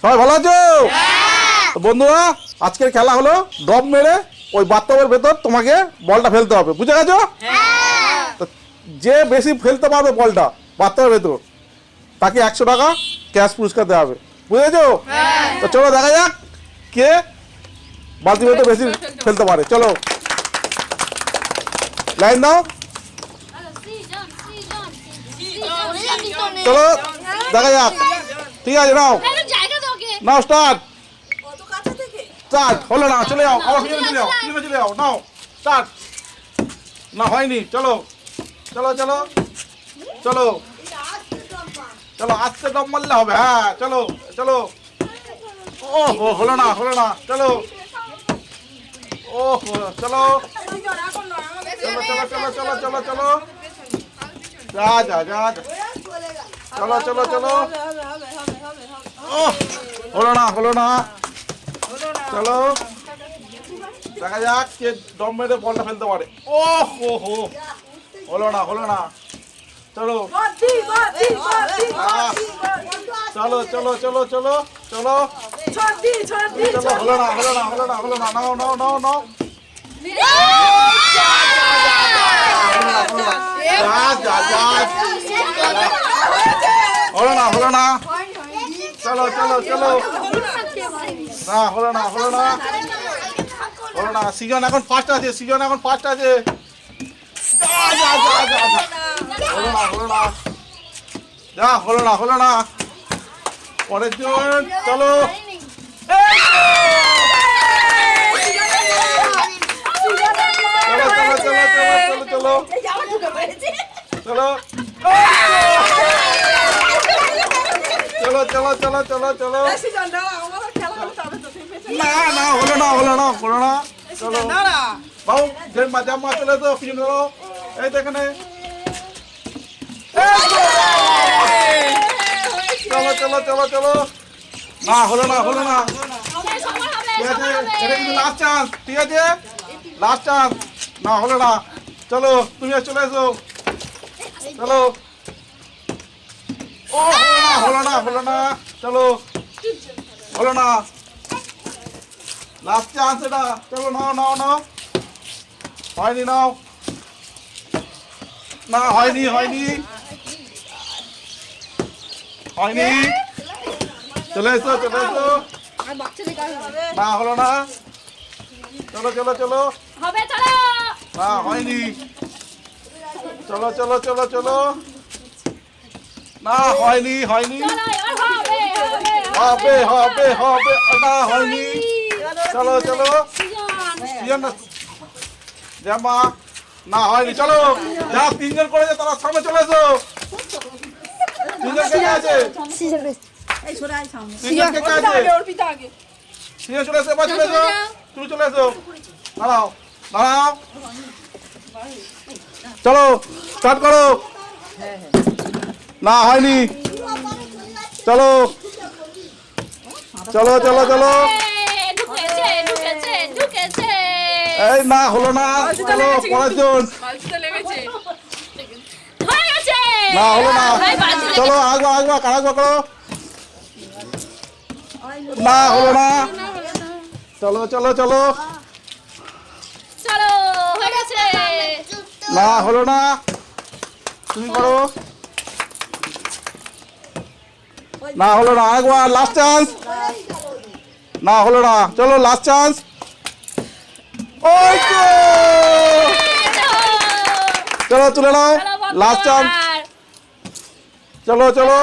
সবাই ভালো আছো? বন্ধুরা, আজকের খেলা হলো ড্রপ মেরে ওই বাথটবের ভেতর তোমাকে বলটা ফেলতে হবে, বুঝে গেছো? যে বেশি ফেলতে পারবে বলটা বাথটবের ভেতর তাকে 100 টাকা ক্যাশ পুরস্কার দেওয়া হবে, বুঝেছো? তো চলো দেখা যাক কে বালতির ভেতর বেশি ফেলতে পারে। চলো লাইন দাও, চলো দেখা যাক। ঠিক আছে, নাও নাও স্টার্ট। স্টার্ট হলো না, চলে যাও, আবার পিছনে চলে যাও, পিছনে চলে যাও, নাও স্টার্ট। না হয়নি, চলো চলো চলো চলো চলো, আস্তে দম মারলে হবে। হ্যাঁ চলো চলো। ও হলো না, হলো না, চলো। ও চলো চলো চলো চলো চলো চলো চলো, যা যা যা, চলো চলো চলো। ও হলো না, হলো না, চলো দেখা যাক কে দম মেরে বলটা ফেলতে পারে। ও হো, হলো না, হলো না, চলো চলো চলো চলো চলো চলো চলো, হলো না, হলো না, হলো না, হলো না, নাও নাও নাও নাও, হলো না, হলো না, চলো চলো চলো, না হলো না, হলো না, হলো না। সিজন এখন ফার্স্ট আছে, সিজন এখন ফার্স্ট আছে। হলো না, হলো না, যা, হলো না, হলো না, পরের জন, চলো। চলো চলো চলো চলো চলো চলো চলো চলো চলো চলো, না না, হলো না, হলো না, হলো না, চলো বাবু, মজা মা, চলে তো পিছনে ধরো, এই তো এখানে, চলো চলো চলো চলো, না হলো না, হলো না, ঠিক আছে, এটা কিন্তু লাস্ট চান্স, ঠিক আছে, লাস্ট চান্স, না হলো না, চলো তুমি চলে এসো, চলো। ও হলো না, হলো না, চলো, হলো না, লাস্ট চান্স এটা, চলো নাও নাও নাও, হয়নি, নাও, না হয়নি, হয়নি, হয়নি, চলে এসো, চলে এসো, না হলো না, চলো চলো চলো, না হয়নি, চলো চলো চলো চলো, না হয়নি, হয়নি, হবে হবে হবে, না হয়নি, চলো চলো, জামা, না হয়নি, চলো, যা তিনজন করেছে তারা সামনে চলে এসো, তিনজন কে আছে, তিনজন কে আছে, সিজন চলে এসো, এবার চলে এসো, তুমি চলে এসো, দাঁড়াও দাঁড়াও, চলো স্টার্ট করো, না হয়নি, চলো চলো চলো চলো, এই না হলো না, চলো পরের জন, না হলো না, চলো আগবা আগবা, কারাগবা করো, না হলো না, চলো চলো চলো, না হলো না, তুমি করো, না হলো না, একবার লাস্ট চান্স, না হলো না, চলো লাস্ট চান্স, ওই তো, চলো তুলে নাও, লাস্ট চান্স, চলো চলো,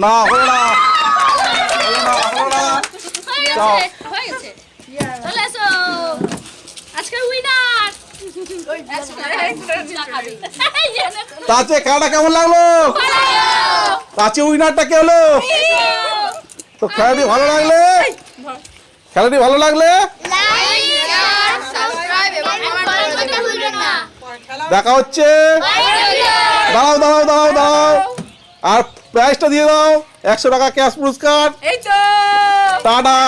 না হলো না, হলো না, হলো না, যাও, তাতে খেলাটা কেমন লাগলো? তাতে উইনারটা কে হলো? তো খেলাটি ভালো লাগলে, খেলাটি ভালো লাগলে দেখা হচ্ছে, দাঁড়াও দাঁড়াও দাঁড়াও দাঁড়াও, আর প্রাইজটা দিয়ে দাও, 100 টাকা ক্যাশ পুরস্কার, টাটা।